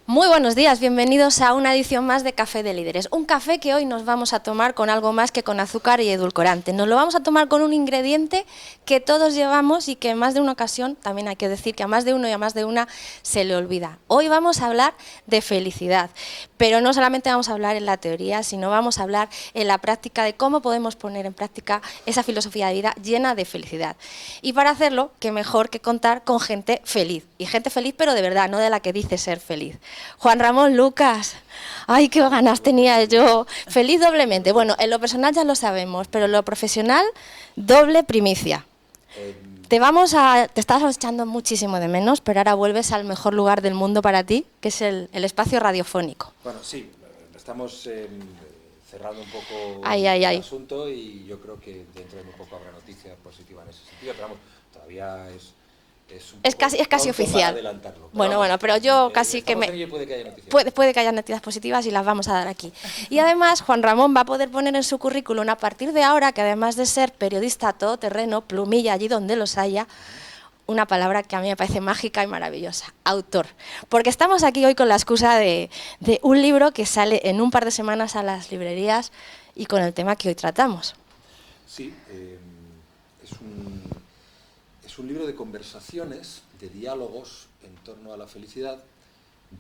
Muy buenos días, bienvenidos a una edición más de Café de Líderes. Un café que hoy nos vamos a tomar con algo más que con azúcar y edulcorante. Nos lo vamos a tomar con un ingrediente que todos llevamos y que en más de una ocasión, también hay que decir que a más de uno y a más de una se le olvida. Hoy vamos a hablar de felicidad, pero no solamente vamos a hablar en la teoría, sino vamos a hablar en la práctica de cómo podemos poner en práctica esa filosofía de vida llena de felicidad. Y para hacerlo, qué mejor que contar con gente feliz. Y gente feliz, pero de verdad, no de la que dice ser feliz. Juan Ramón Lucas, ay, qué ganas tenía yo, feliz doblemente. Bueno, en lo personal ya lo sabemos, pero en lo profesional, doble primicia. Te estabas echando muchísimo de menos, pero ahora vuelves al mejor lugar del mundo para ti, que es el espacio radiofónico. Bueno, sí, estamos cerrando un poco el asunto y yo creo que dentro de muy popoco habrá noticias positivas en ese sentido, pero vamos, todavía es casi oficial. Bueno, pero yo casi que puede que haya noticias. Puede que haya noticias positivas y las vamos a dar aquí. Y además, Juan Ramón va a poder poner en su currículum a partir de ahora que además de ser periodista todoterreno, plumilla allí donde los haya, una palabra que a mí me parece mágica y maravillosa, autor. Porque estamos aquí hoy con la excusa de un libro que sale en un par de semanas a las librerías y con el tema que hoy tratamos. Sí, es un libro de conversaciones, de diálogos en torno a la felicidad,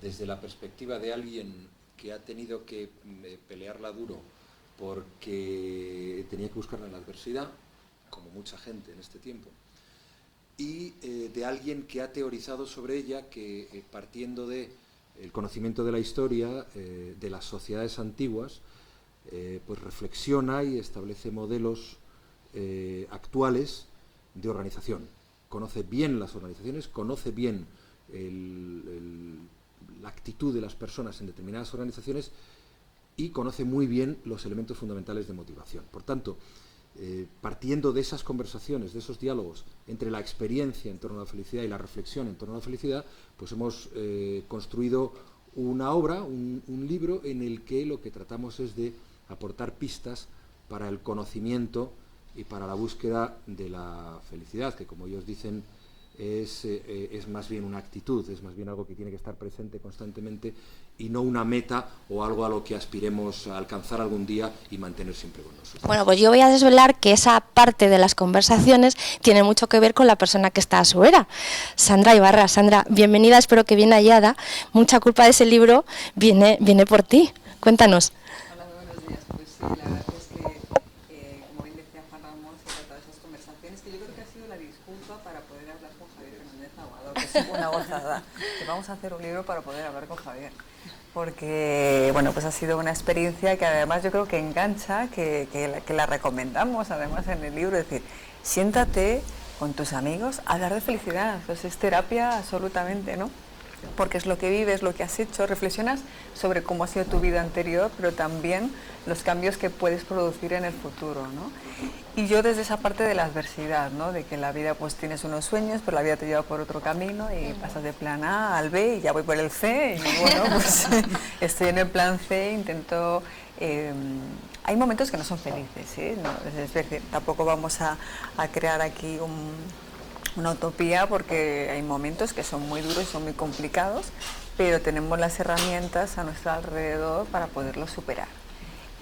desde la perspectiva de alguien que ha tenido que pelearla duro porque tenía que buscarla en la adversidad, como mucha gente en este tiempo, y de alguien que ha teorizado sobre ella, que partiendo del conocimiento de la historia, de las sociedades antiguas, pues reflexiona y establece modelos actuales de organización. Conoce bien las organizaciones, conoce bien la actitud de las personas en determinadas organizaciones y conoce muy bien los elementos fundamentales de motivación. Por tanto, partiendo de esas conversaciones, de esos diálogos entre la experiencia en torno a la felicidad y la reflexión en torno a la felicidad, pues hemos construido una obra, un libro en el que lo que tratamos es de aportar pistas para el conocimiento y para la búsqueda de la felicidad, que como ellos dicen es más bien una actitud, es más bien algo que tiene que estar presente constantemente y no una meta o algo a lo que aspiremos a alcanzar algún día y mantener siempre con nosotros. Bueno, pues yo voy a desvelar que esa parte de las conversaciones tiene mucho que ver con la persona que está a su era. Sandra Ibarra. Sandra, bienvenida, espero que bien hallada. Mucha culpa de ese libro viene por ti. Cuéntanos. Hola, buenos días. Pues sí, la verdad es que, como bien decía Juan Ramón, se trata de esas conversaciones que yo creo que ha sido la disculpa para poder hablar con Javier Fernández Aguado, que es una gozada. Que vamos a hacer un libro para poder hablar con Javier. Porque, bueno, pues ha sido una experiencia que además yo creo que engancha, que la recomendamos además en el libro, es decir, siéntate con tus amigos a hablar de felicidad, pues es terapia absolutamente, ¿no? Porque es lo que vives, lo que has hecho, reflexionas sobre cómo ha sido tu vida anterior, pero también los cambios que puedes producir en el futuro, ¿no? Y yo desde esa parte de la adversidad, ¿no? De que en la vida pues tienes unos sueños, pero la vida te lleva por otro camino y pasas de plan A al B y ya voy por el C y bueno, pues estoy en el plan C, intento... hay momentos que no son felices, ¿sí? No, es decir, tampoco vamos a crear aquí una utopía porque hay momentos que son muy duros y son muy complicados, pero tenemos las herramientas a nuestro alrededor para poderlos superar.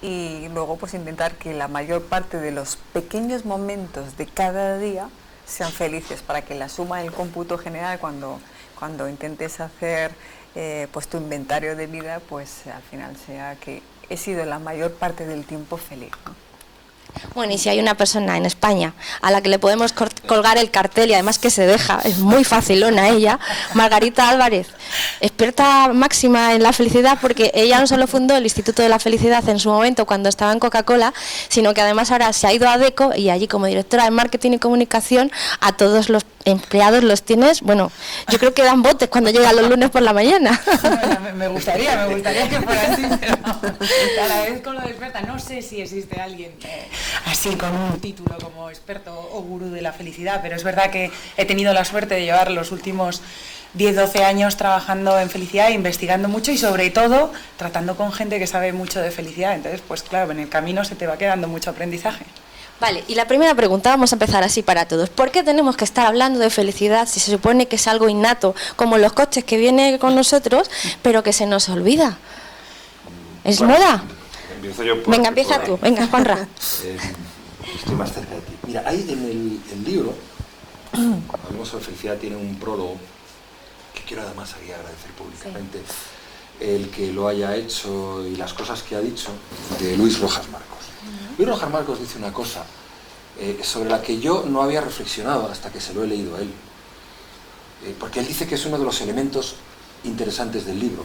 Y luego pues intentar que la mayor parte de los pequeños momentos de cada día sean felices para que la suma del cómputo general cuando intentes hacer pues tu inventario de vida pues al final sea que he sido la mayor parte del tiempo feliz, ¿no? Bueno, y si hay una persona en España a la que le podemos colgar el cartel y además que se deja, es muy facilona ella, Margarita Álvarez, experta máxima en la felicidad, porque ella no solo fundó el Instituto de la Felicidad en su momento cuando estaba en Coca-Cola, sino que además ahora se ha ido a Adecco y allí como directora de Marketing y Comunicación a todos los empleados los tienes, bueno, yo creo que dan botes cuando llegan los lunes por la mañana. Bueno, me gustaría que fuera así, pero cada vez con lo de experta, no sé si existe alguien así con un título como experto o gurú de la felicidad, pero es verdad que he tenido la suerte de llevar los últimos 10-12 años trabajando en felicidad, investigando mucho y sobre todo tratando con gente que sabe mucho de felicidad, entonces pues claro, en el camino se te va quedando mucho aprendizaje. Vale, y la primera pregunta, vamos a empezar así para todos. ¿Por qué tenemos que estar hablando de felicidad si se supone que es algo innato, como los coches que vienen con nosotros, pero que se nos olvida? ¿Es moda? Empiezo yo Venga, empieza tú. Venga, Juanra. Estoy más cerca de ti. Mira, ahí en el libro, Hablemos sobre felicidad, tiene un prólogo que quiero además aquí agradecer públicamente el que lo haya hecho y las cosas que ha dicho, de Luis Rojas Marcos. Luis Rojas Marcos dice una cosa sobre la que yo no había reflexionado hasta que se lo he leído a él, porque él dice que es uno de los elementos interesantes del libro,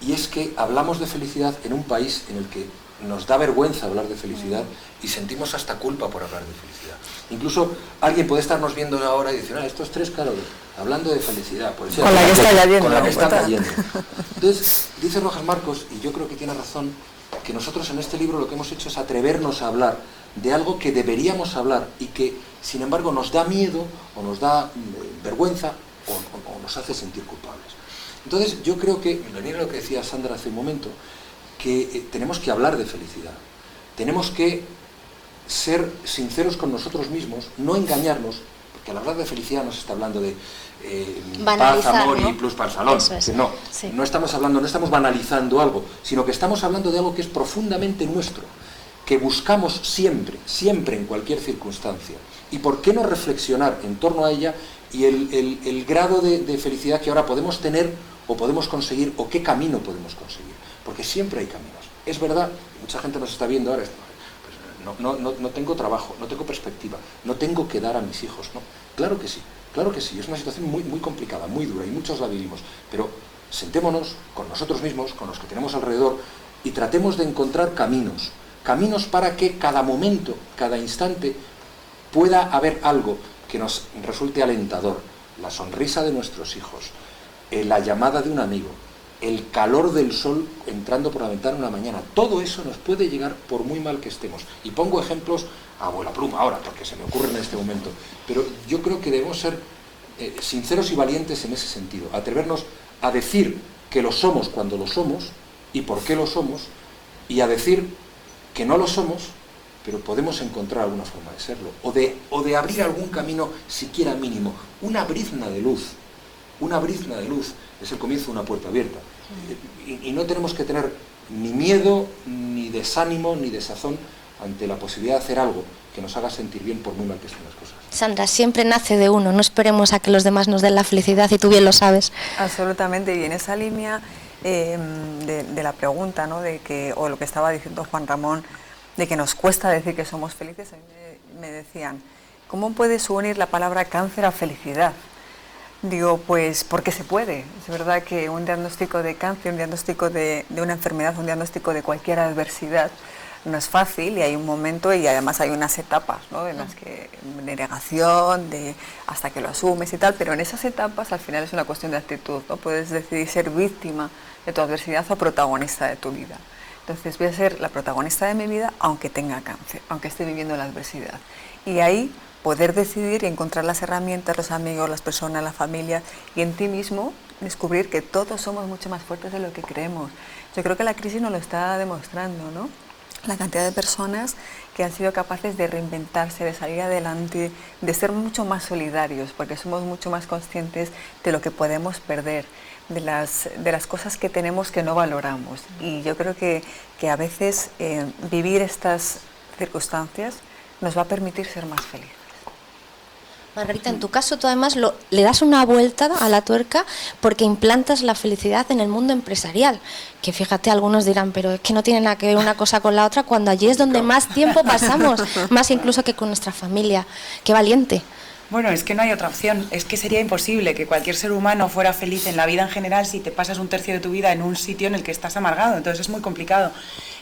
y es que hablamos de felicidad en un país en el que nos da vergüenza hablar de felicidad y sentimos hasta culpa por hablar de felicidad. Incluso alguien puede estarnos viendo ahora y decir, estos tres, claro, hablando de felicidad, por eso, con la que está cayendo. Con la que está cayendo. Entonces, dice Rojas Marcos, y yo creo que tiene razón, que nosotros en este libro lo que hemos hecho es atrevernos a hablar de algo que deberíamos hablar y que, sin embargo, nos da miedo o nos da vergüenza o nos hace sentir culpables. Entonces, yo creo que, en línea de lo que decía Sandra hace un momento, que tenemos que hablar de felicidad. Tenemos que ser sinceros con nosotros mismos, no engañarnos, porque al hablar de felicidad no se está hablando de paz, amor, ¿no? Y plus para el salón. Es. No, sí. No estamos banalizando algo, sino que estamos hablando de algo que es profundamente nuestro, que buscamos siempre, siempre en cualquier circunstancia. ¿Y por qué no reflexionar en torno a ella y el grado de felicidad que ahora podemos tener o podemos conseguir, o qué camino podemos conseguir? Porque siempre hay caminos. Es verdad, mucha gente nos está viendo ahora, pues no tengo trabajo, no tengo perspectiva, no tengo que dar a mis hijos, ¿no? Claro que sí, es una situación muy, muy complicada, muy dura, y muchos la vivimos, pero sentémonos con nosotros mismos, con los que tenemos alrededor, y tratemos de encontrar caminos para que cada momento, cada instante, pueda haber algo que nos resulte alentador, la sonrisa de nuestros hijos, la llamada de un amigo, el calor del sol entrando por la ventana una mañana. Todo eso nos puede llegar por muy mal que estemos. Y pongo ejemplos a vuela pluma ahora, porque se me ocurren en este momento. Pero yo creo que debemos ser sinceros y valientes en ese sentido. Atrevernos a decir que lo somos cuando lo somos y por qué lo somos, y a decir que no lo somos, pero podemos encontrar alguna forma de serlo. O de abrir algún camino siquiera mínimo. Una brizna de luz es el comienzo de una puerta abierta. Y no tenemos que tener ni miedo, ni desánimo, ni desazón ante la posibilidad de hacer algo que nos haga sentir bien por muy mal que estén las cosas. Sandra, siempre nace de uno, no esperemos a que los demás nos den la felicidad, y tú bien lo sabes. Absolutamente, y en esa línea de la pregunta, ¿no? O lo que estaba diciendo Juan Ramón, de que nos cuesta decir que somos felices, a mí me decían, ¿cómo puedes unir la palabra cáncer a felicidad? Digo, pues porque se puede. Es verdad que un diagnóstico de cáncer, un diagnóstico de una enfermedad, un diagnóstico de cualquier adversidad no es fácil, y hay un momento y además hay unas etapas, ¿no? En las que de negación, hasta que lo asumes y tal, pero en esas etapas al final es una cuestión de actitud, ¿no? Puedes decidir ser víctima de tu adversidad o protagonista de tu vida. Entonces voy a ser la protagonista de mi vida aunque tenga cáncer, aunque esté viviendo la adversidad. Y ahí poder decidir y encontrar las herramientas, los amigos, las personas, la familia, y en ti mismo descubrir que todos somos mucho más fuertes de lo que creemos. Yo creo que la crisis nos lo está demostrando, ¿no? La cantidad de personas que han sido capaces de reinventarse, de salir adelante, de ser mucho más solidarios, porque somos mucho más conscientes de lo que podemos perder, de las cosas que tenemos que no valoramos. Y yo creo que a veces vivir estas circunstancias nos va a permitir ser más felices. Margarita, en tu caso tú además le das una vuelta a la tuerca porque implantas la felicidad en el mundo empresarial, que fíjate, algunos dirán, pero es que no tiene nada que ver una cosa con la otra, cuando allí es donde más tiempo pasamos, más incluso que con nuestra familia. ¡Qué valiente! Bueno, es que no hay otra opción, es que sería imposible que cualquier ser humano fuera feliz en la vida en general si te pasas un tercio de tu vida en un sitio en el que estás amargado, entonces es muy complicado.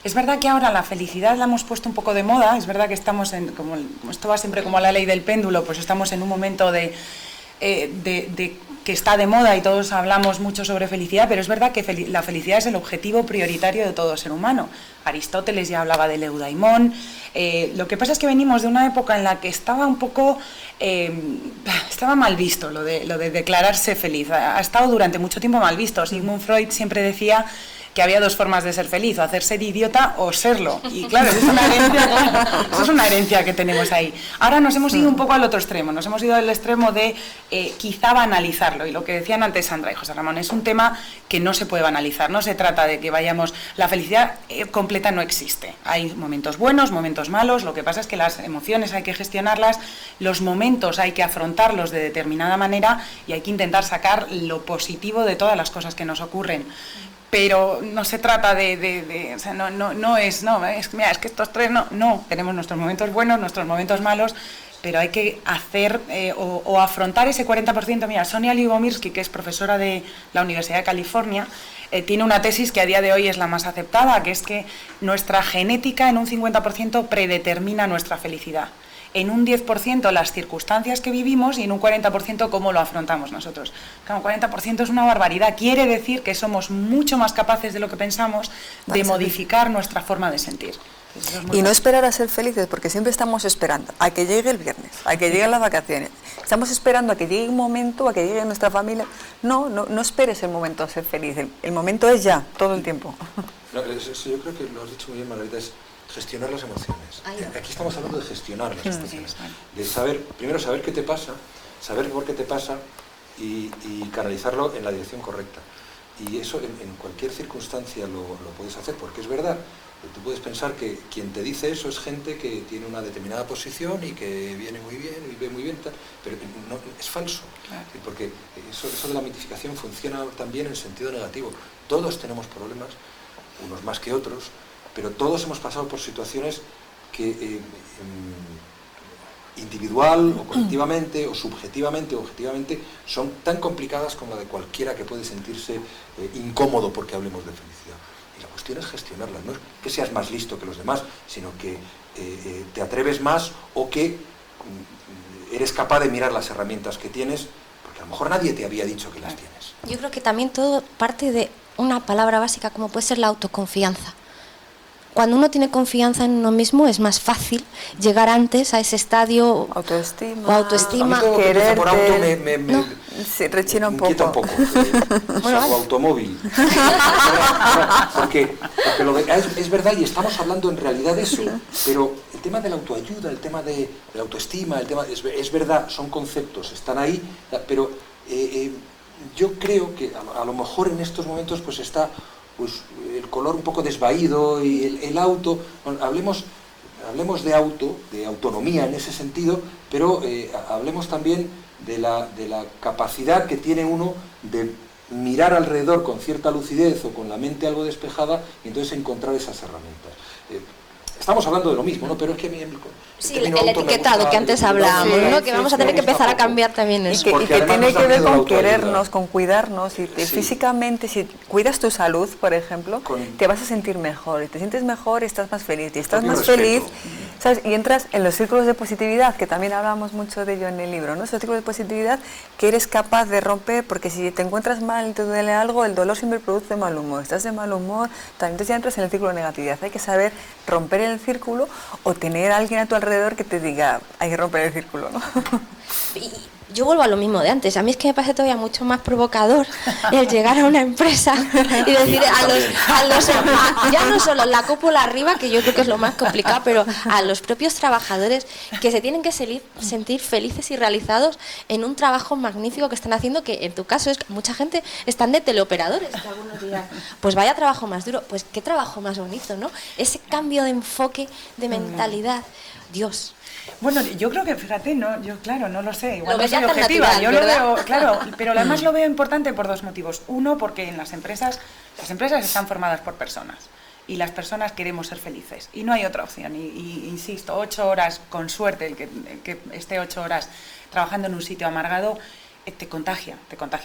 Es verdad que ahora la felicidad la hemos puesto un poco de moda, es verdad que estamos como esto va siempre como la ley del péndulo, pues estamos en un momento de que está de moda y todos hablamos mucho sobre felicidad, pero es verdad que la felicidad es el objetivo prioritario de todo ser humano. Aristóteles ya hablaba del eudaimón. Lo que pasa es que venimos de una época en la que estaba un poco estaba mal visto lo de declararse feliz. Ha estado durante mucho tiempo mal visto. Sigmund Freud siempre decía que había dos formas de ser feliz, o hacerse idiota o serlo. Y claro, eso es una herencia, claro, eso es una herencia que tenemos ahí. Ahora nos hemos ido un poco al otro extremo, nos hemos ido al extremo de quizá banalizarlo. Y lo que decían antes Sandra y José Ramón, es un tema que no se puede banalizar, no se trata de que vayamos... La felicidad completa no existe. Hay momentos buenos, momentos malos, lo que pasa es que las emociones hay que gestionarlas, los momentos hay que afrontarlos de determinada manera y hay que intentar sacar lo positivo de todas las cosas que nos ocurren. Pero no se trata o sea, mira, es que estos tres no, tenemos nuestros momentos buenos, nuestros momentos malos, pero hay que hacer o afrontar ese 40%. Mira, Sonia Lyubomirsky, que es profesora de la Universidad de California, tiene una tesis que a día de hoy es la más aceptada, que es que nuestra genética en un 50% predetermina nuestra felicidad. En un 10% las circunstancias que vivimos y en un 40% cómo lo afrontamos nosotros. Claro, un 40% es una barbaridad. Quiere decir que somos mucho más capaces de lo que pensamos de modificar nuestra forma de sentir. Y no esperar a ser felices, porque siempre estamos esperando a que llegue el viernes, a que lleguen las vacaciones. Estamos esperando a que llegue un momento, a que llegue nuestra familia. No esperes el momento a ser feliz. El momento es ya, todo el tiempo. No, yo creo que lo has dicho muy bien, Margarita, es gestionar las emociones. Aquí estamos hablando de gestionar las emociones. De primero saber qué te pasa, saber por qué te pasa y canalizarlo en la dirección correcta. Y eso en cualquier circunstancia lo puedes hacer, porque es verdad. Tú puedes pensar que quien te dice eso es gente que tiene una determinada posición y que viene muy bien y ve muy bien, pero no, es falso. Claro. Porque eso de la mitificación funciona también en sentido negativo. Todos tenemos problemas, unos más que otros, pero todos hemos pasado por situaciones que individual o colectivamente o subjetivamente o objetivamente son tan complicadas como la de cualquiera que puede sentirse incómodo porque hablemos de felicidad. Y la cuestión es gestionarlas, no es que seas más listo que los demás, sino que te atreves más o que eres capaz de mirar las herramientas que tienes, porque a lo mejor nadie te había dicho que las tienes. Yo creo que también todo parte de una palabra básica como puede ser la autoconfianza. Cuando uno tiene confianza en uno mismo es más fácil llegar antes a ese estadio. Autoestima. Quererte. Por auto no, sí, rechina un poco. Bueno, o automóvil. porque es verdad y estamos hablando en realidad de eso. Pero el tema de la autoayuda, el tema de la autoestima, es verdad, son conceptos, están ahí, pero yo creo que a lo mejor en estos momentos pues está pues el color un poco desvaído y el auto, bueno, hablemos de autonomía en ese sentido, pero hablemos también de la capacidad que tiene uno de mirar alrededor con cierta lucidez o con la mente algo despejada y entonces encontrar esas herramientas. Estamos hablando de lo mismo, ¿no? Pero es que a mí el etiquetado que antes hablábamos, ¿no? Que vamos a tener que empezar a cambiar también eso. Y que tiene que ver con querernos, con cuidarnos. Y físicamente, si cuidas tu salud, por ejemplo, te vas a sentir mejor. Y te sientes mejor y estás más feliz. Y estás más feliz, ¿sabes? Y entras en los círculos de positividad, que también hablamos mucho de ello en el libro, ¿no? Esos círculos de positividad que eres capaz de romper, porque si te encuentras mal y te duele algo, el dolor siempre produce mal humor. Estás de mal humor, entonces ya entras en el círculo de negatividad. Hay que saber romper el círculo o tener a alguien a tu alrededor que te diga, hay que romper el círculo, ¿no? Y yo vuelvo a lo mismo de antes. A mí es que me parece todavía mucho más provocador el llegar a una empresa y decir ya no solo la cúpula arriba, que yo creo que es lo más complicado, pero a los propios trabajadores que se tienen que sentir felices y realizados en un trabajo magnífico que están haciendo, que en tu caso es que mucha gente están de teleoperadores, que algunos dirán, pues vaya trabajo más duro, pues qué trabajo más bonito, ¿no? Ese cambio de enfoque, de mentalidad, Dios. Bueno, yo creo que, fíjate, yo claro, no lo sé, igual no soy objetiva, natural, yo ¿verdad? Lo veo, claro, pero además lo veo importante por dos motivos. Uno, porque en las empresas están formadas por personas y las personas queremos ser felices y no hay otra opción. Y insisto, 8 horas, con suerte, el que esté 8 horas trabajando en un sitio amargado, te contagia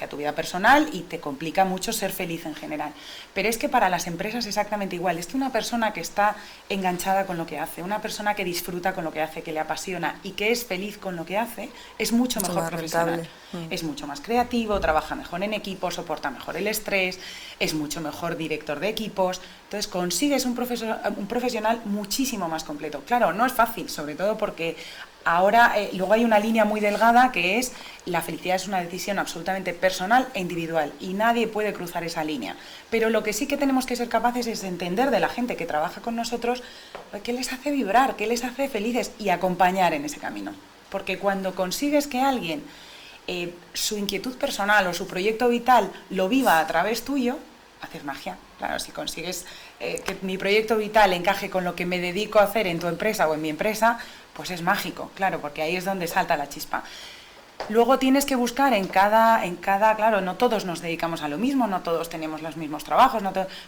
tu vida personal y te complica mucho ser feliz en general. Pero es que para las empresas es exactamente igual. Es que una persona que está enganchada con lo que hace, una persona que disfruta con lo que hace, que le apasiona y que es feliz con lo que hace, es mucho mejor profesional. Es mucho más creativo, trabaja mejor en equipo, soporta mejor el estrés, es mucho mejor director de equipos. Entonces consigues un profesional muchísimo más completo. Claro, no es fácil, sobre todo porque Ahora, luego hay una línea muy delgada que es la felicidad es una decisión absolutamente personal e individual y nadie puede cruzar esa línea. Pero lo que sí que tenemos que ser capaces es entender de la gente que trabaja con nosotros qué les hace vibrar, qué les hace felices y acompañar en ese camino. Porque cuando consigues que alguien su inquietud personal o su proyecto vital lo viva a través tuyo, haces magia. Claro, si consigues que mi proyecto vital encaje con lo que me dedico a hacer en tu empresa o en mi empresa, pues es mágico, claro, porque ahí es donde salta la chispa. Luego tienes que buscar en cada, claro, no todos nos dedicamos a lo mismo, no todos tenemos los mismos trabajos,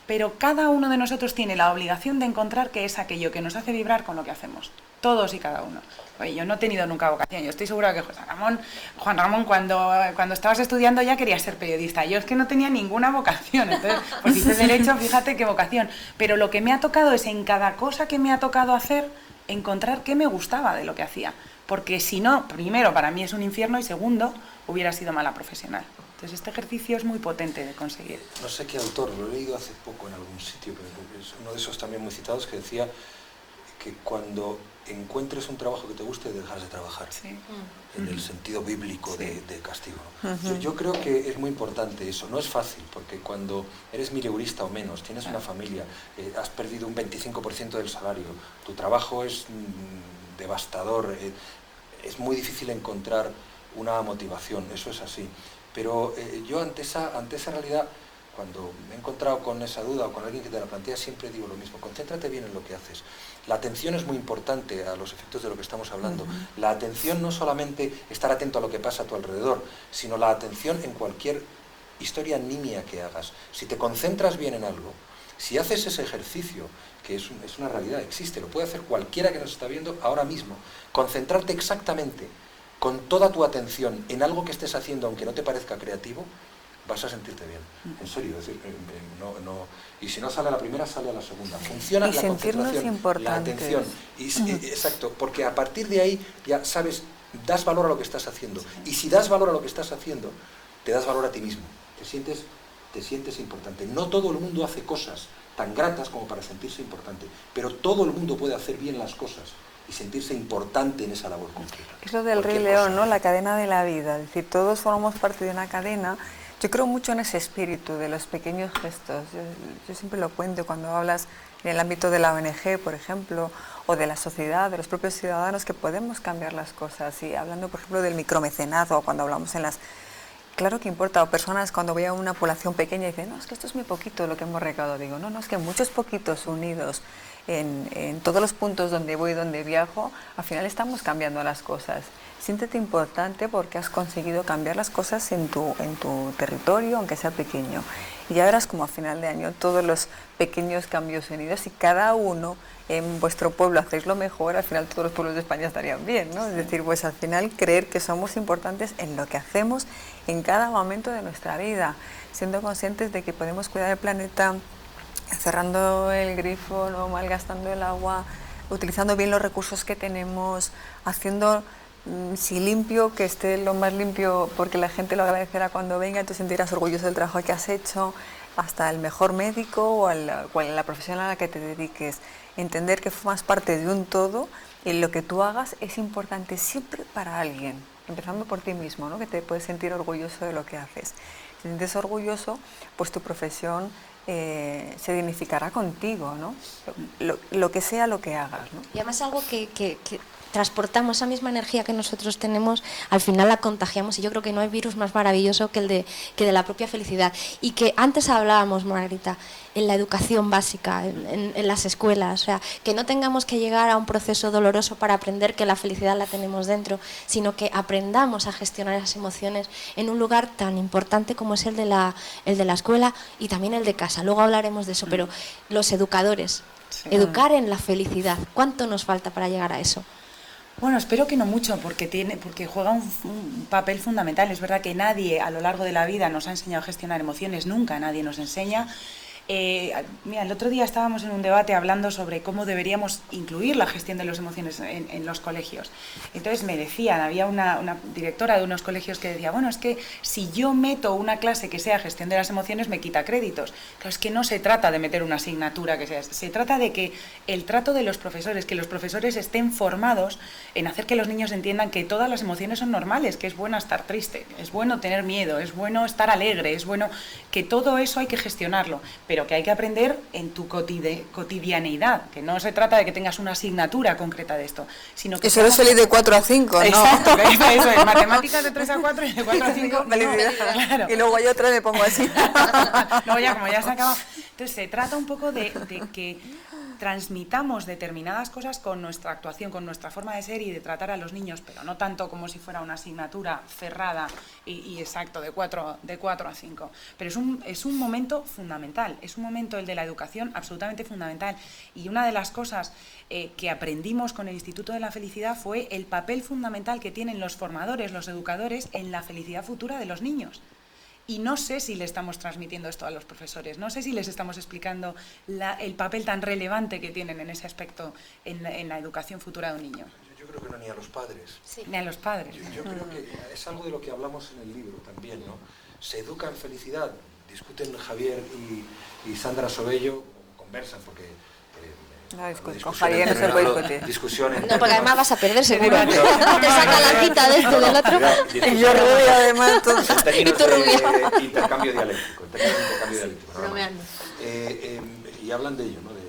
pero cada uno de nosotros tiene la obligación de encontrar qué es aquello que nos hace vibrar con lo que hacemos. Todos y cada uno. Oye, yo no he tenido nunca vocación, yo estoy segura que Juan Ramón cuando estabas estudiando ya querías ser periodista. Yo es que no tenía ninguna vocación, entonces pues hice Derecho, fíjate qué vocación. Pero lo que me ha tocado es en cada cosa que me ha tocado hacer, encontrar qué me gustaba de lo que hacía. Porque si no, primero, para mí es un infierno y segundo, hubiera sido mala profesional. Entonces este ejercicio es muy potente de conseguir. No sé qué autor, lo he leído hace poco en algún sitio, pero es uno de esos también muy citados que decía que cuando encuentres un trabajo que te guste, dejas de trabajar. Sí. En el sentido bíblico de castigo, ¿no? Uh-huh. Yo creo que es muy importante eso. No es fácil, porque cuando eres mileurista o menos, tienes una familia, has perdido un 25% del salario, tu trabajo es devastador, es muy difícil encontrar una motivación, eso es así. Pero yo ante esa realidad, cuando me he encontrado con esa duda o con alguien que te la plantea, siempre digo lo mismo: concéntrate bien en lo que haces. La atención es muy importante a los efectos de lo que estamos hablando. Uh-huh. La atención no solamente estar atento a lo que pasa a tu alrededor, sino la atención en cualquier historia nimia que hagas. Si te concentras bien en algo, si haces ese ejercicio, que es una realidad, existe, lo puede hacer cualquiera que nos está viendo ahora mismo, concentrarte exactamente con toda tu atención en algo que estés haciendo, aunque no te parezca creativo, vas a sentirte bien. En serio, es decir, y si no sale a la primera, sale a la segunda. Funciona y la concentración, la atención. Exacto, porque a partir de ahí ya sabes, das valor a lo que estás haciendo. Y si das valor a lo que estás haciendo, te das valor a ti mismo. Te sientes importante. No todo el mundo hace cosas tan gratas como para sentirse importante, pero todo el mundo puede hacer bien las cosas y sentirse importante en esa labor concreta. Es lo del Rey León, ¿no? La cadena de la vida. Es decir, todos formamos parte de una cadena. Yo creo mucho en ese espíritu de los pequeños gestos. Yo siempre lo cuento cuando hablas en el ámbito de la ONG, por ejemplo, o de la sociedad, de los propios ciudadanos, que podemos cambiar las cosas. Y hablando, por ejemplo, del micromecenazgo, cuando hablamos en las... Claro que importa, o personas cuando voy a una población pequeña y dicen, no, es que esto es muy poquito lo que hemos recaudado. Digo, no, es que muchos poquitos unidos en todos los puntos donde voy, donde viajo, al final estamos cambiando las cosas. Siéntete importante porque has conseguido cambiar las cosas en tu territorio, aunque sea pequeño. Y ya verás como a final de año todos los pequeños cambios unidos, y cada uno en vuestro pueblo hacéis lo mejor, al final todos los pueblos de España estarían bien, ¿no? Es decir, pues al final creer que somos importantes en lo que hacemos en cada momento de nuestra vida, siendo conscientes de que podemos cuidar el planeta cerrando el grifo, no malgastando el agua, utilizando bien los recursos que tenemos, haciendo... si limpio, que esté lo más limpio porque la gente lo agradecerá cuando venga, te sentirás orgulloso del trabajo que has hecho, hasta el mejor médico o la profesión a la que te dediques. Entender que formas parte de un todo y lo que tú hagas es importante siempre para alguien, empezando por ti mismo, ¿no? Que te puedes sentir orgulloso de lo que haces. Si te sientes orgulloso, pues tu profesión se dignificará contigo, ¿no? Lo que sea lo que hagas, ¿no? Y además algo que transportamos, esa misma energía que nosotros tenemos, al final la contagiamos, y yo creo que no hay virus más maravilloso que el de la propia felicidad. Y que antes hablábamos, Margarita, en la educación básica, en las escuelas, o sea, que no tengamos que llegar a un proceso doloroso para aprender que la felicidad la tenemos dentro, sino que aprendamos a gestionar esas emociones en un lugar tan importante como es el de la escuela y también el de casa. Luego hablaremos de eso, pero los educadores, educar en la felicidad, ¿cuánto nos falta para llegar a eso? Bueno, espero que no mucho, porque juega un papel fundamental. Es verdad que nadie a lo largo de la vida nos ha enseñado a gestionar emociones, nunca nadie nos enseña. Mira, el otro día estábamos en un debate hablando sobre cómo deberíamos incluir la gestión de las emociones en los colegios. Entonces me decían, había una directora de unos colegios que decía, bueno, es que si yo meto una clase que sea gestión de las emociones me quita créditos. Claro, es que no se trata de meter una asignatura que sea, se trata de que el trato de los profesores, que los profesores estén formados en hacer que los niños entiendan que todas las emociones son normales, que es bueno estar triste, es bueno tener miedo, es bueno estar alegre, es bueno que todo eso hay que gestionarlo, pero que hay que aprender en tu cotidianeidad, que no se trata de que tengas una asignatura concreta de esto, sino que... Y solo salís de 4 a 5, ¿no? Exacto, eso es, matemáticas de 3 a 4 y de 4 a 5, felicidad. No, claro. Y luego hay otra y me pongo así. No, ya, como ya se ha acabado. Entonces se trata un poco de que transmitamos determinadas cosas con nuestra actuación, con nuestra forma de ser y de tratar a los niños, pero no tanto como si fuera una asignatura cerrada y exacto, de 4 a 5. Pero es un momento fundamental, es un momento, el de la educación, absolutamente fundamental. Y una de las cosas que aprendimos con el Instituto de la Felicidad fue el papel fundamental que tienen los formadores, los educadores, en la felicidad futura de los niños. Y no sé si le estamos transmitiendo esto a los profesores, no sé si les estamos explicando el papel tan relevante que tienen en ese aspecto en la educación futura de un niño. Yo creo que no, ni a los padres. Sí. Ni a los padres. Yo creo que es algo de lo que hablamos en el libro también, ¿no? Se educa en felicidad. Discuten Javier y Sandra Sobello, conversan, porque... con Javier no se puede discutir. Discusiones. No, porque además vas a perder seguro. Te saca la cita de este del otro. Y yo rubia además, entonces. En términos Y tú rubia. de intercambio dialéctico. Nada más. Y hablan de ello, ¿no? De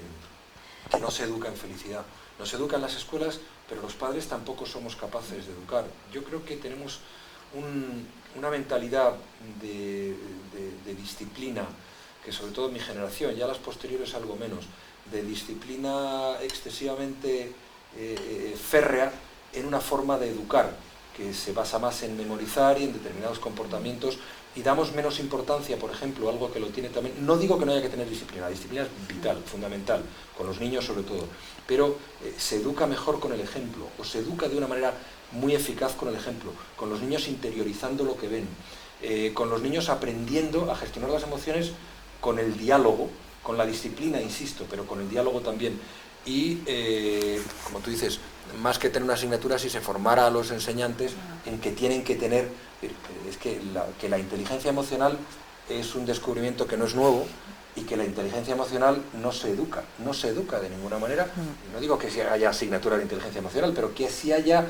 que no se educa en felicidad. No se educa en las escuelas, pero los padres tampoco somos capaces de educar. Yo creo que tenemos una mentalidad de disciplina, que sobre todo en mi generación, ya las posteriores algo menos, de disciplina excesivamente férrea en una forma de educar, que se basa más en memorizar y en determinados comportamientos, y damos menos importancia, por ejemplo, algo que lo tiene también, no digo que no haya que tener disciplina, la disciplina es vital, fundamental, con los niños sobre todo, pero se educa mejor con el ejemplo, o se educa de una manera muy eficaz con el ejemplo, con los niños interiorizando lo que ven, con los niños aprendiendo a gestionar las emociones con el diálogo, con la disciplina, insisto, pero con el diálogo también. Y, como tú dices, más que tener una asignatura, si se formara a los enseñantes en que tienen que tener... Es que la inteligencia emocional es un descubrimiento que no es nuevo y que la inteligencia emocional no se educa de ninguna manera. No digo que sí haya asignatura de inteligencia emocional, pero que sí haya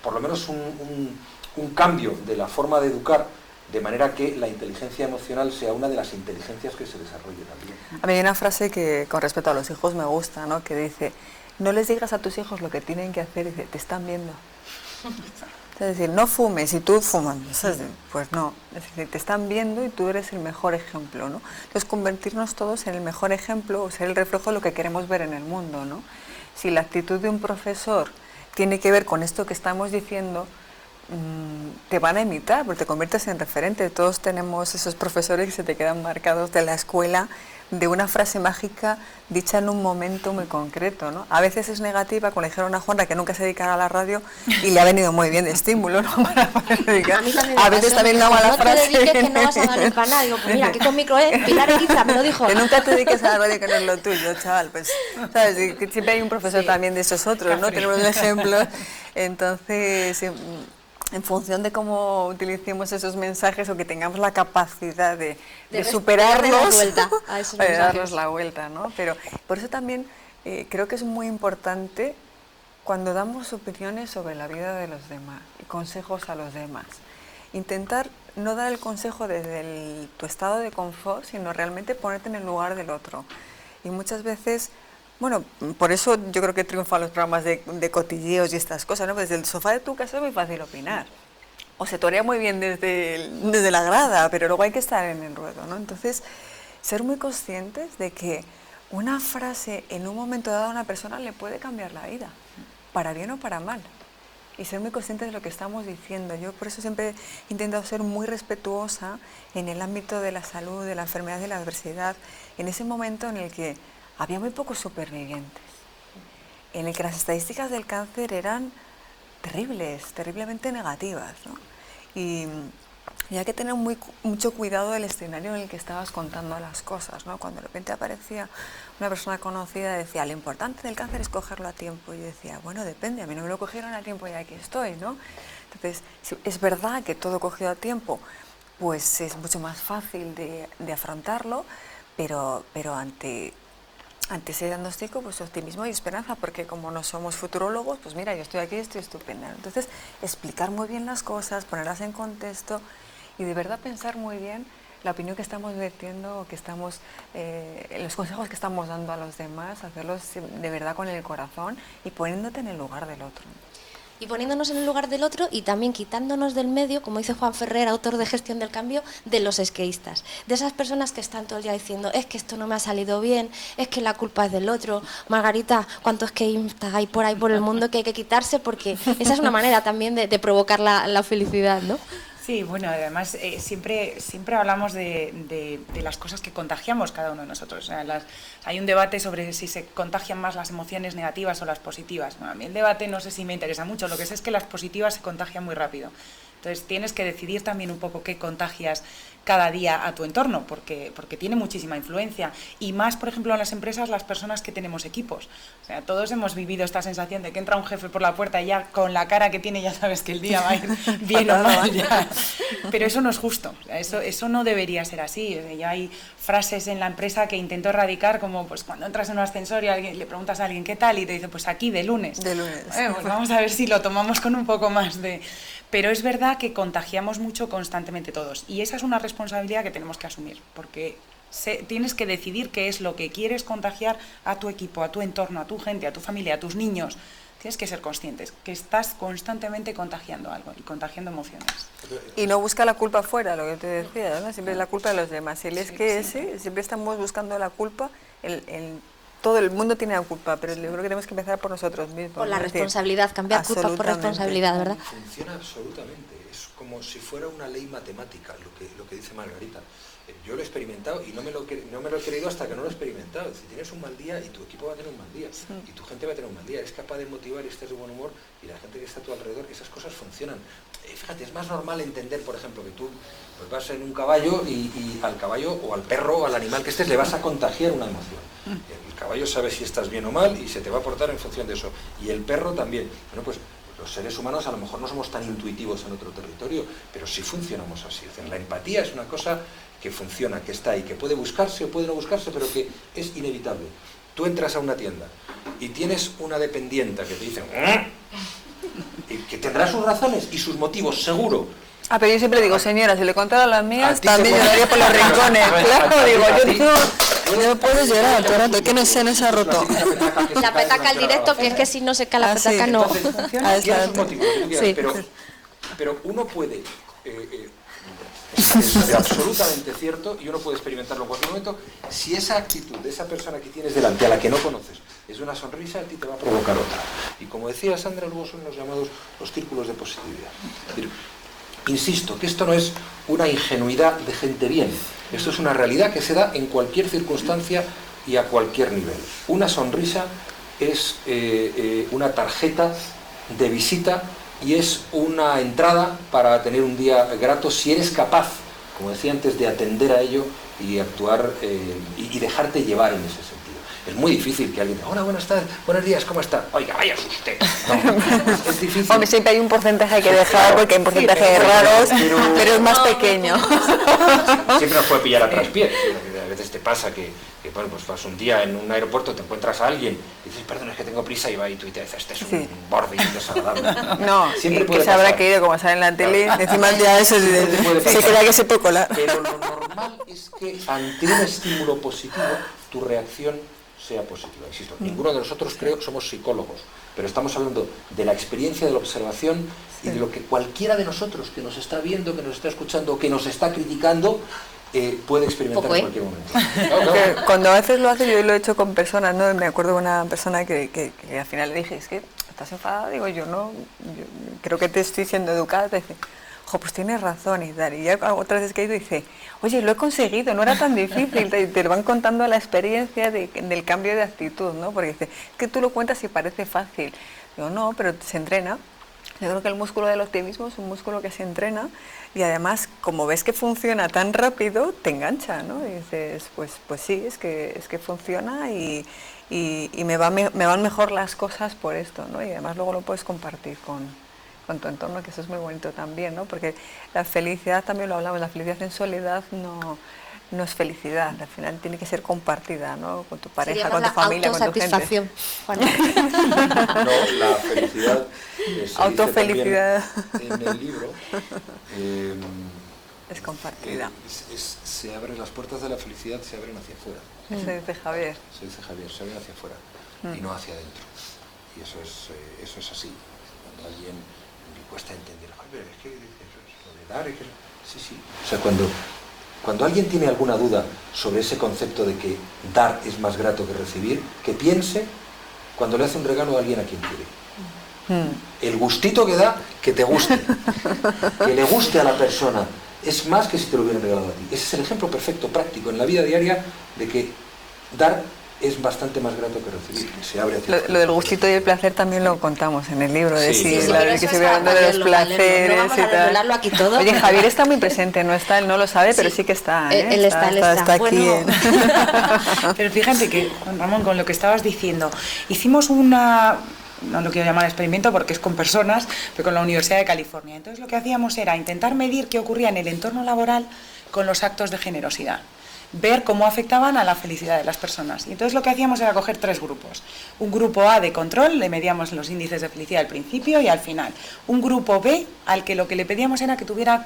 por lo menos un cambio de la forma de educar, de manera que la inteligencia emocional sea una de las inteligencias que se desarrolle también. A mí hay una frase que con respecto a los hijos me gusta, ¿no? Que dice, no les digas a tus hijos lo que tienen que hacer, dice, te están viendo. Es decir, no fumes y tú fumas, pues no, es decir, te están viendo y tú eres el mejor ejemplo, ¿no? Entonces convertirnos todos en el mejor ejemplo, o ser el reflejo de lo que queremos ver en el mundo, ¿no? Si la actitud de un profesor tiene que ver con esto que estamos diciendo, te van a imitar, porque te conviertes en referente. Todos tenemos esos profesores que se te quedan marcados de la escuela, de una frase mágica dicha en un momento muy concreto, ¿no? A veces es negativa, como le dijeron a Juanra, que nunca se dedicara a la radio, y le ha venido muy bien de estímulo, ¿no? Para dedicar. A veces también una mala frase. No te dediques, que no vas a dar nunca nada. Digo, pues mira, que con micro, Pilar Equiza me lo dijo. Que nunca te dediques a la radio, que no es lo tuyo, chaval. Pues, ¿sabes? Que siempre hay un profesor también de esos otros, ¿no? Tenemos ejemplos. Entonces, en función de cómo utilicemos esos mensajes o que tengamos la capacidad de superarlos, de darles la vuelta, ¿no? Pero por eso también creo que es muy importante cuando damos opiniones sobre la vida de los demás y consejos a los demás, intentar no dar el consejo desde tu estado de confort, sino realmente ponerte en el lugar del otro. Y muchas veces... Bueno, por eso yo creo que triunfan los programas de cotilleos y estas cosas, ¿no? Pues desde el sofá de tu casa es muy fácil opinar. O se torea muy bien desde la grada, pero luego hay que estar en el ruedo, ¿no? Entonces, ser muy conscientes de que una frase en un momento dado a una persona le puede cambiar la vida, para bien o para mal. Y ser muy conscientes de lo que estamos diciendo. Yo por eso siempre he intentado ser muy respetuosa en el ámbito de la salud, de la enfermedad y la adversidad, en ese momento en el que había muy pocos supervivientes, en el que las estadísticas del cáncer eran terribles, terriblemente negativas, ¿no? Y Y hay que tener mucho cuidado del escenario en el que estabas contando las cosas, ¿no? Cuando de repente aparecía una persona conocida y decía, lo importante del cáncer es cogerlo a tiempo. Y yo decía, bueno, depende, a mí no me lo cogieron a tiempo y aquí estoy, ¿no? Entonces, si es verdad que todo cogido a tiempo, pues es mucho más fácil de afrontarlo, pero ante ese diagnóstico, pues optimismo y esperanza, porque como no somos futurólogos, pues mira, yo estoy aquí, estoy estupenda. Entonces, explicar muy bien las cosas, ponerlas en contexto y de verdad pensar muy bien la opinión que estamos vertiendo, que estamos, los consejos que estamos dando a los demás, hacerlos de verdad con el corazón y poniéndote en el lugar del otro. Y poniéndonos en el lugar del otro y también quitándonos del medio, como dice Juan Ferrer, autor de Gestión del Cambio, de los esqueístas, de esas personas que están todo el día diciendo, es que esto no me ha salido bien, es que la culpa es del otro. Margarita, ¿cuántos esqueístas hay por ahí por el mundo que hay que quitarse? Porque esa es una manera también de provocar la felicidad, ¿no? Sí, bueno, además siempre hablamos de las cosas que contagiamos cada uno de nosotros. O sea, hay un debate sobre si se contagian más las emociones negativas o las positivas. Bueno, a mí el debate no sé si me interesa mucho, lo que sé es que las positivas se contagian muy rápido. Entonces tienes que decidir también un poco qué contagias cada día a tu entorno, porque tiene muchísima influencia. Y más, por ejemplo, en las empresas, las personas que tenemos equipos. O sea, todos hemos vivido esta sensación de que entra un jefe por la puerta y ya con la cara que tiene ya sabes que el día va a ir bien o mal. Ya. Pero eso no es justo. O sea, eso no debería ser así. O sea, ya hay frases en la empresa que intento erradicar, como pues cuando entras en un ascensor y le preguntas a alguien qué tal y te dice pues aquí de lunes. De lunes. Pues vamos a ver si lo tomamos con un poco más de... Pero es verdad que contagiamos mucho constantemente todos y esa es una responsabilidad que tenemos que asumir, porque tienes que decidir qué es lo que quieres contagiar a tu equipo, a tu entorno, a tu gente, a tu familia, a tus niños. Tienes que ser conscientes que estás constantemente contagiando algo y contagiando emociones. Y no busca la culpa fuera, lo que te decía, ¿no? Siempre es la culpa de los demás. Él es que siempre estamos buscando la culpa, todo el mundo tiene la culpa, pero yo creo que tenemos que empezar por nosotros mismos. Por la responsabilidad, cambiar culpa por responsabilidad, ¿verdad? Funciona absolutamente, es como si fuera una ley matemática, lo que dice Margarita. Yo lo he experimentado y no me lo he creído hasta que no lo he experimentado. Si tienes un mal día y tu equipo va a tener un mal día, y tu gente va a tener un mal día, eres capaz de motivar y estás de buen humor y la gente que está a tu alrededor, esas cosas funcionan. Fíjate, es más normal entender, por ejemplo, que tú pues vas en un caballo y al caballo o al perro o al animal que estés le vas a contagiar una emoción. El caballo sabe si estás bien o mal y se te va a portar en función de eso. Y el perro también. Bueno, pues los seres humanos a lo mejor no somos tan intuitivos en otro territorio, pero sí funcionamos así. Es decir, la empatía es una cosa que funciona, que está ahí, que puede buscarse o puede no buscarse, pero que es inevitable. Tú entras a una tienda y tienes una dependienta que te dice y que tendrá sus razones y sus motivos, seguro. Ah, pero yo siempre digo, señora, si le contara las mías, también lloraría por los rincones. Claro, digo, yo no puedo llorar, espérate, que no se nos ha roto. La petaca al directo, que es que si no se cae la petaca, no. Tienes un motivo, que tú quieras, pero uno puede... es absolutamente cierto y uno puede experimentarlo en cualquier momento. Si esa actitud de esa persona que tienes delante, a la que no conoces, es una sonrisa, a ti te va a provocar otra. Y como decía Sandra, luego son los llamados los círculos de positividad. Es decir, insisto, que esto no es una ingenuidad de gente bien, esto es una realidad que se da en cualquier circunstancia y a cualquier nivel. Una sonrisa es una tarjeta de visita y es una entrada para tener un día grato si eres capaz, como decía antes, de atender a ello y actuar y dejarte llevar en ese sentido. Es muy difícil que alguien diga, hola, buenas tardes, buenos días, ¿cómo está? Oiga, vaya usted. No, es difícil. Hombre, siempre hay un porcentaje que dejar, porque hay un porcentaje raros, pero es más pequeño. Siempre nos puede pillar a traspié. A veces te pasa que bueno, pues vas un día en un aeropuerto, te encuentras a alguien y dices, perdón, es que tengo prisa, y va y tú te dices, este es un borde y un desagradable. No, siempre que se habrá caído como sale en la tele, encima ya eso se crea que se puede colar. Pero lo normal es que ante un estímulo positivo, tu reacción sea positiva. Insisto, ninguno de nosotros, creo, somos psicólogos, pero estamos hablando de la experiencia de la observación y de lo que cualquiera de nosotros que nos está viendo, que nos está escuchando, que nos está criticando, puede experimentar en cualquier momento. Claro. Cuando a veces lo hace, yo lo he hecho con personas, ¿no? Me acuerdo de una persona que al final le dije, es que estás enfadada, digo, yo creo que te estoy siendo educada, te dice, pues tienes razón y tal. Y ya otras veces que he ido dice, oye, lo he conseguido, no era tan difícil. Te lo van contando la experiencia del cambio de actitud, ¿no? Porque dice, es que tú lo cuentas y parece fácil. Digo, no, pero se entrena. Yo creo que el músculo del optimismo es un músculo que se entrena y además, como ves que funciona tan rápido, te engancha, ¿no? Y dices, pues sí, es que funciona y me van mejor las cosas por esto, ¿no? Y además luego lo puedes compartir con tu entorno, que eso es muy bonito también, ¿no? Porque la felicidad, también lo hablamos, la felicidad en soledad no es felicidad, al final tiene que ser compartida, ¿no? Con tu pareja, con tu familia, con tu gente. Autosatisfacción. No, la felicidad Autofelicidad. En el libro Es compartida. se abren las puertas de la felicidad, se abren hacia afuera. Eso dice Javier. Se dice Javier, se abren hacia afuera y no hacia adentro. Y eso es así. Cuando a alguien le cuesta entender, Javier, es que lo de dar, sí. O sea, cuando alguien tiene alguna duda sobre ese concepto de que dar es más grato que recibir, que piense cuando le hace un regalo a alguien a quien quiere. El gustito que da, que te guste, que le guste a la persona, es más que si te lo hubieran regalado a ti. Ese es el ejemplo perfecto, práctico, en la vida diaria, de que dar es bastante más grato que recibir. Se abre hacia lo del gustito y el placer también lo contamos en el libro, de Sí, si sí, la pero vez que se ve hablando de los placeres vamos y a tal. desvelarlo aquí todo. Oye, Javier está muy presente, no está, él no lo sabe, pero sí que está, ¿eh? Él está aquí. Bueno. Pero fíjate que, Juan Ramón, con lo que estabas diciendo, hicimos no lo quiero llamar experimento porque es con personas, pero con la Universidad de California. Entonces lo que hacíamos era intentar medir qué ocurría en el entorno laboral con los actos de generosidad, ver cómo afectaban a la felicidad de las personas. Y entonces lo que hacíamos era coger 3 grupos. Un grupo A de control, le medíamos los índices de felicidad al principio y al final. Un grupo B, al que lo que le pedíamos era que tuviera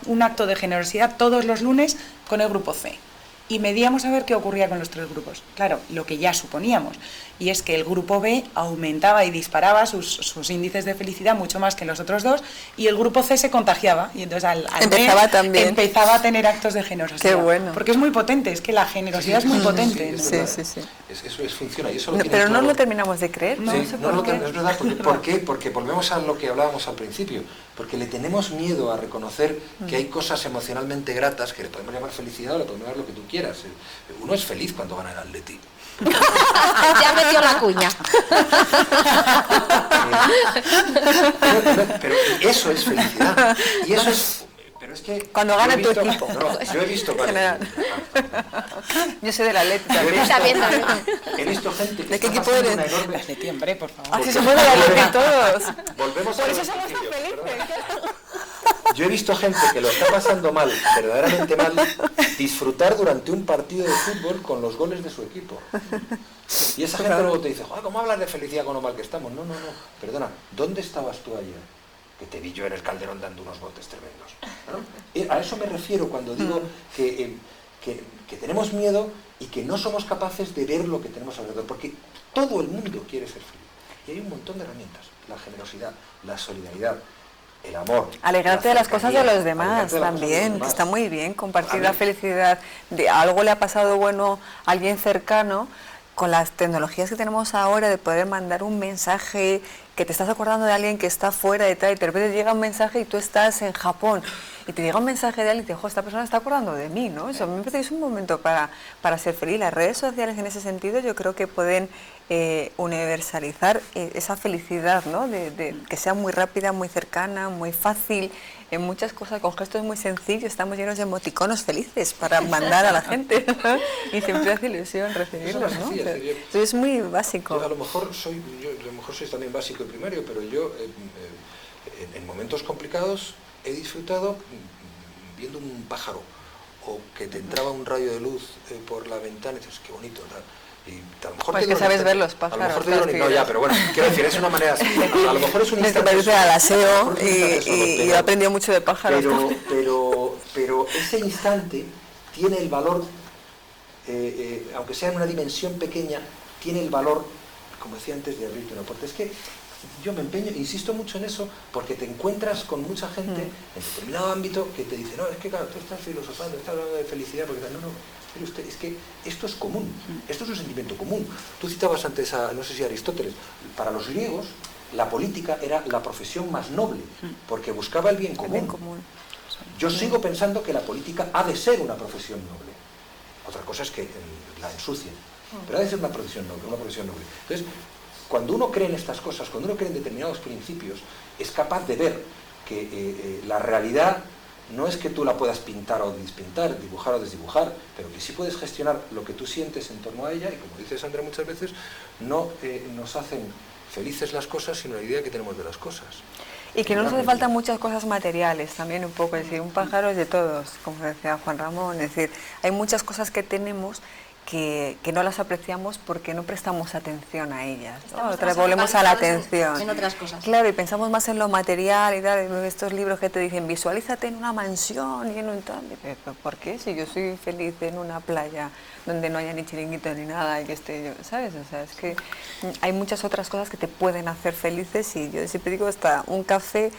un acto de generosidad todos los lunes con el grupo C. Y medíamos a ver qué ocurría con los 3 grupos. Claro, lo que ya suponíamos, y es que el grupo B aumentaba y disparaba sus índices de felicidad mucho más que los otros 2, y el grupo C se contagiaba, y entonces al empezaba también. Empezaba a tener actos de generosidad. Qué bueno. Porque es muy potente, es que la generosidad es muy potente. ¿no? Sí. Eso funciona. Y eso lo No, tiene pero no claro. lo terminamos de creer, no sé por qué. Es verdad, ¿por qué? Porque volvemos a lo que hablábamos al principio, porque le tenemos miedo a reconocer que hay cosas emocionalmente gratas que le podemos llamar felicidad o le podemos llamar lo que tú quieras. Uno es feliz cuando gana el Atleti. Ya metió la cuña. Pero eso es felicidad. Y eso es... Pero es que... Cuando gana tu equipo. No, yo he visto... General. Yo soy del Atlético. También. He visto gente que ¿De qué está equipo pasando eres? una enorme... Las de tiembre, por favor. Así somos del Atlético todos. Volvemos Por a eso los somos tan principios, felices. perdona. Yo he visto gente que lo está pasando mal, verdaderamente mal, disfrutar durante un partido de fútbol con los goles de su equipo. Y esa gente luego te dice, joder, ¿cómo hablas de felicidad con lo mal que estamos? No, perdona, ¿dónde estabas tú ayer? Que te vi yo en el Calderón dando unos botes tremendos. ¿No? A eso me refiero cuando digo que tenemos miedo y que no somos capaces de ver lo que tenemos alrededor, porque todo el mundo quiere ser feliz. Y hay un montón de herramientas, la generosidad, la solidaridad, el amor. Alegrarte de las cosas de los demás alegrarte de las cosas de los también, demás. que está muy bien, compartir También. la felicidad de algo le ha pasado bueno a alguien cercano, con las tecnologías que tenemos ahora de poder mandar un mensaje, que te estás acordando de alguien que está fuera de tal, y de repente llega un mensaje y tú estás en Japón, y te llega un mensaje de alguien y te dice, esta persona está acordando de mí, ¿no? Eso a mí me parece que es un momento para ser feliz. Las redes sociales en ese sentido yo creo que pueden universalizar esa felicidad, ¿no? De que sea muy rápida, muy cercana, muy fácil, en muchas cosas, con gestos muy sencillos. Estamos llenos de emoticonos felices para mandar a la gente y siempre hace ilusión recibirlos, ¿no? Entonces es muy básico. Yo a lo mejor soy también básico y primario, pero yo en momentos complicados he disfrutado viendo un pájaro, o que te entraba un rayo de luz por la ventana y dices, qué bonito, tal. Y a lo mejor pues que sabes ver los pájaros. A lo mejor no, ya, pero bueno, quiero decir, es una manera así. A lo mejor es un instante. Me parece al aseo y he aprendido mucho de pájaros. Pero ese instante tiene el valor, aunque sea en una dimensión pequeña, tiene el valor, como decía antes, de abrirte una puerta. Es que yo me empeño, insisto mucho en eso, porque te encuentras con mucha gente en determinado ámbito que te dice, no, es que claro, tú estás filosofando, estás hablando de felicidad, porque no, pero usted, es que esto es común, esto es un sentimiento común. Tú citabas antes no sé si Aristóteles, para los griegos la política era la profesión más noble, porque buscaba el bien común. Yo sigo pensando que la política ha de ser una profesión noble. Otra cosa es que la ensucien, pero ha de ser una profesión noble, Entonces, cuando uno cree en estas cosas, cuando uno cree en determinados principios, es capaz de ver que la realidad no es que tú la puedas pintar o despintar, dibujar o desdibujar, pero que sí puedes gestionar lo que tú sientes en torno a ella, y como dice Sandra muchas veces, no nos hacen felices las cosas, sino la idea que tenemos de las cosas. Y que no nos hace falta muchas cosas materiales también un poco, es decir, un pájaro es de todos, como decía Juan Ramón, es decir, hay muchas cosas que tenemos que no las apreciamos porque no prestamos atención a ellas, ¿no? Otra vez volvemos a la atención. En otras cosas. Claro, y pensamos más en lo material y tal, en estos libros que te dicen, visualízate en una mansión y en un tal. ¿Pero por qué? Si yo soy feliz en una playa donde no haya ni chiringuito ni nada y que esté yo, ¿sabes? O sea, es que hay muchas otras cosas que te pueden hacer felices y yo siempre digo, hasta un café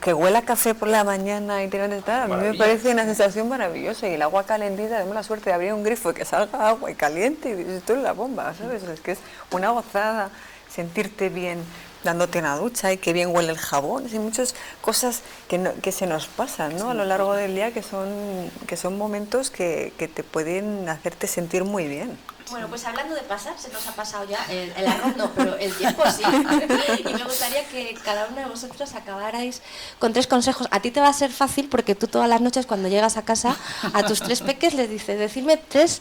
que huela a café por la mañana y te levantas, a mí me parece una sensación maravillosa, y el agua calentita, tenemos la suerte de abrir un grifo y que salga agua y caliente y dices, esto es la bomba, ¿sabes? Es que es una gozada sentirte bien dándote una ducha y que bien huele el jabón. Hay muchas cosas que se nos pasan, ¿no? A lo largo del día que son momentos que te pueden hacerte sentir muy bien. Bueno, pues hablando de pasar, se nos ha pasado ya el arroz, no, pero el tiempo sí. Y me gustaría que cada uno de vosotros acabarais con 3 consejos. A ti te va a ser fácil porque tú todas las noches cuando llegas a casa a tus 3 peques les dices, decirme tres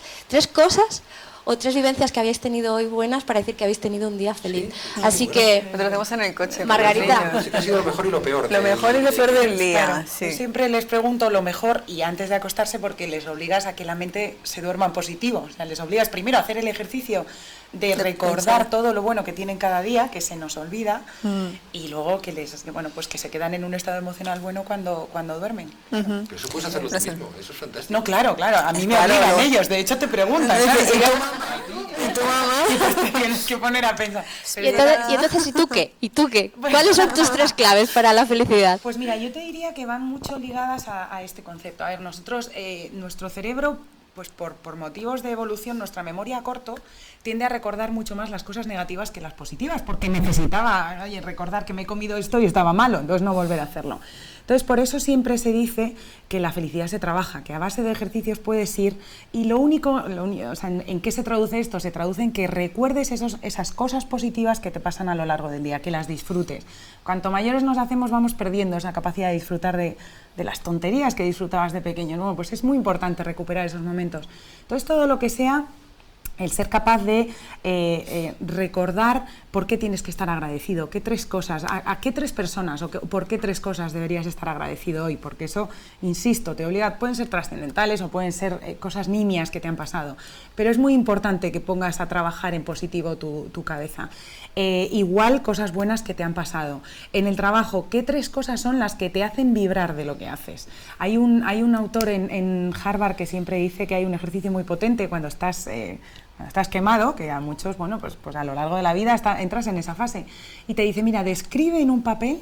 cosas o 3 vivencias que habéis tenido hoy buenas para decir que habéis tenido un día feliz. Sí. Así que, lo hacemos en el coche. Margarita. Sí, ha sido lo mejor y lo peor. Lo mejor y lo peor del día. Claro, sí. Yo siempre les pregunto lo mejor y antes de acostarse, porque les obligas a que la mente se duerma en positivo. O sea, les obligas primero a hacer el ejercicio de recordar todo lo bueno que tienen cada día, que se nos olvida, y luego que que se quedan en un estado emocional bueno cuando duermen. Pero eso puedes hacerlo tú mismo, eso es fantástico. No, claro, a mí me obligan ellos, de hecho te preguntan, ¿sabes? ¿Y tu mamá? Y pues te tienes que poner a pensar. Y entonces, ¿y tú qué? ¿Y tú qué? ¿Cuáles son tus 3 claves para la felicidad? Pues mira, yo te diría que van mucho ligadas a este concepto. A ver, nosotros, nuestro cerebro, pues por motivos de evolución, nuestra memoria a corto tiende a recordar mucho más las cosas negativas que las positivas, porque necesitaba recordar que me he comido esto y estaba malo, entonces no volver a hacerlo. Entonces, por eso siempre se dice que la felicidad se trabaja, que a base de ejercicios puedes ir, y lo único o sea, ¿en qué se traduce esto? Se traduce en que recuerdes esas cosas positivas que te pasan a lo largo del día, que las disfrutes. Cuanto mayores nos hacemos, vamos perdiendo esa capacidad de disfrutar de las tonterías que disfrutabas de pequeño, ¿no? Pues es muy importante recuperar esos momentos. Entonces, todo lo que sea el ser capaz de recordar por qué tienes que estar agradecido, qué 3 cosas, a qué 3 personas o por qué 3 cosas deberías estar agradecido hoy, porque eso, insisto, te obliga, pueden ser trascendentales o pueden ser cosas nimias que te han pasado, pero es muy importante que pongas a trabajar en positivo tu cabeza. Igual cosas buenas que te han pasado. En el trabajo, ¿qué 3 cosas son las que te hacen vibrar de lo que haces? Hay un autor en Harvard que siempre dice que hay un ejercicio muy potente cuando estás quemado, que a muchos, bueno, pues a lo largo de la vida entras en esa fase, y te dice, mira, describe en un papel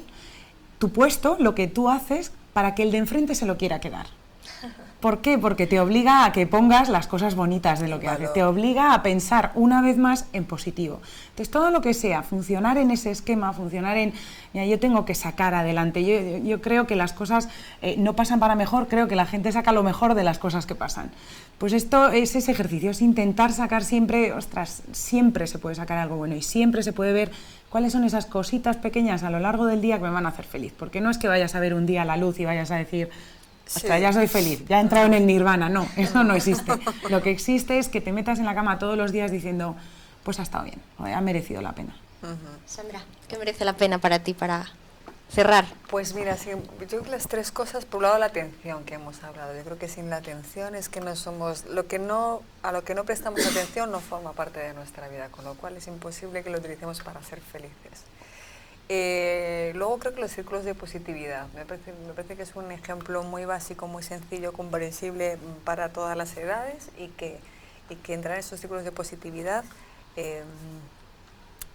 tu puesto, lo que tú haces, para que el de enfrente se lo quiera quedar. ¿Por qué? Porque te obliga a que pongas las cosas bonitas de lo que haces, te obliga a pensar una vez más en positivo. Entonces, todo lo que sea, funcionar en ese esquema, funcionar en, mira, yo tengo que sacar adelante, yo creo que las cosas no pasan para mejor, creo que la gente saca lo mejor de las cosas que pasan. Pues esto es ese ejercicio, es intentar sacar siempre, siempre se puede sacar algo bueno y siempre se puede ver cuáles son esas cositas pequeñas a lo largo del día que me van a hacer feliz, porque no es que vayas a ver un día la luz y vayas a decir, ostras, ya soy feliz, ya he entrado en el nirvana. No, eso no existe. Lo que existe es que te metas en la cama todos los días diciendo, pues ha estado bien, ha merecido la pena. Sandra, ¿qué merece la pena para ti para cerrar? Pues mira, sí, yo creo que las 3 cosas, por un lado la atención que hemos hablado. Yo creo que sin la atención es que no somos, a lo que no prestamos atención no forma parte de nuestra vida, con lo cual es imposible que lo utilicemos para ser felices. Luego creo que los círculos de positividad, me parece que es un ejemplo muy básico, muy sencillo, comprensible para todas las edades, y que entrar en esos círculos de positividad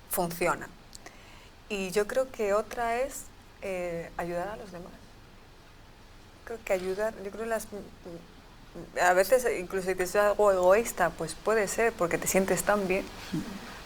funciona. Y yo creo que otra es ayudar a los demás. Creo que a veces incluso si te es algo egoísta, pues puede ser porque te sientes tan bien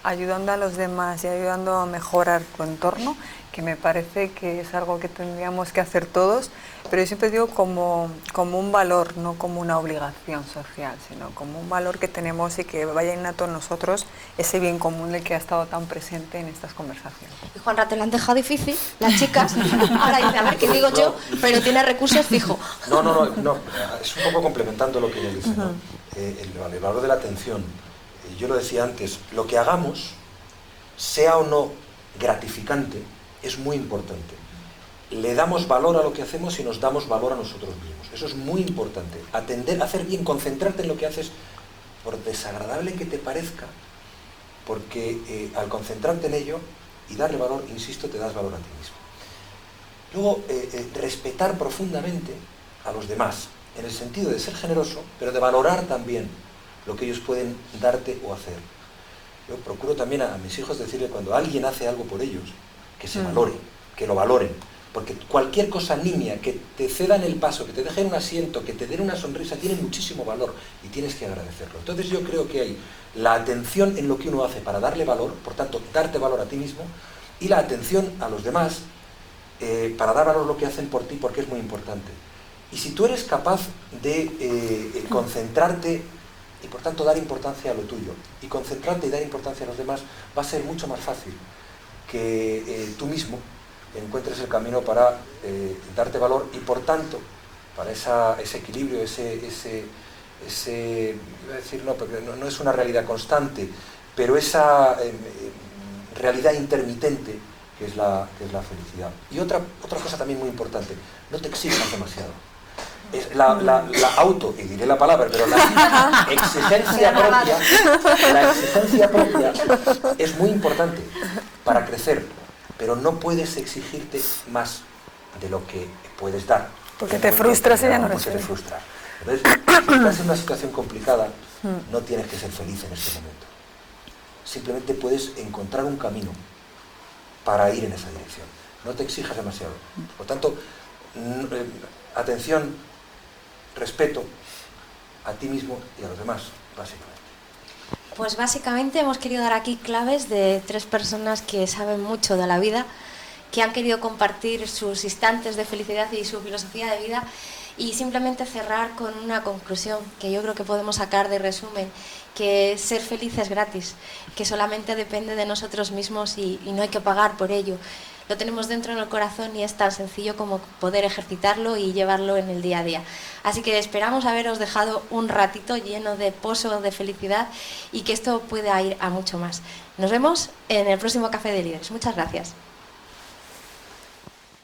ayudando a los demás y ayudando a mejorar tu entorno, que me parece que es algo que tendríamos que hacer todos, pero yo siempre digo como un valor, no como una obligación social, sino como un valor que tenemos y que vaya innato en nosotros, ese bien común del que ha estado tan presente en estas conversaciones. Y Juanra, te lo han dejado difícil, las chicas. Ahora dice, a ver qué digo yo, pero tiene recursos fijo. No, es un poco complementando lo que ella dice, ¿no? El valor de la atención. Yo lo decía antes, lo que hagamos, sea o no gratificante, es muy importante. Le damos valor a lo que hacemos y nos damos valor a nosotros mismos. Eso es muy importante. Atender, hacer bien, concentrarte en lo que haces, por desagradable que te parezca, porque al concentrarte en ello y darle valor, insisto, te das valor a ti mismo. Luego, respetar profundamente a los demás, en el sentido de ser generoso, pero de valorar también lo que ellos pueden darte o hacer. Yo procuro también a mis hijos decirle, cuando alguien hace algo por ellos, que se valore, que lo valoren, porque cualquier cosa nimia, que te cedan el paso, que te dejen un asiento, que te den una sonrisa, tiene muchísimo valor y tienes que agradecerlo. Entonces yo creo que hay la atención en lo que uno hace para darle valor, por tanto, darte valor a ti mismo, y la atención a los demás para dar valor a lo que hacen por ti, porque es muy importante. Y si tú eres capaz de concentrarte y por tanto dar importancia a lo tuyo, y concentrarte y dar importancia a los demás, va a ser mucho más fácil que tú mismo encuentres el camino para darte valor y por tanto para ese equilibrio, iba a decir, no, porque no es una realidad constante, pero esa realidad intermitente que es la felicidad. Y otra cosa también muy importante, no te exijas demasiado. Es la auto, y diré la palabra, pero la exigencia propia es muy importante para crecer, pero no puedes exigirte más de lo que puedes dar. Porque te frustras y ya no eres feliz. feliz. Entonces, si estás en una situación complicada, no tienes que ser feliz en este momento. Simplemente puedes encontrar un camino para ir en esa dirección. No te exijas demasiado. Por tanto, atención, respeto a ti mismo y a los demás, básicamente. Pues básicamente hemos querido dar aquí claves de 3 personas que saben mucho de la vida, que han querido compartir sus instantes de felicidad y su filosofía de vida, y simplemente cerrar con una conclusión que yo creo que podemos sacar de resumen, que ser feliz es gratis, que solamente depende de nosotros mismos y no hay que pagar por ello. Lo tenemos dentro en el corazón y es tan sencillo como poder ejercitarlo y llevarlo en el día a día. Así que esperamos haberos dejado un ratito lleno de pozo de felicidad y que esto pueda ir a mucho más. Nos vemos en el próximo Café de Líderes. Muchas gracias.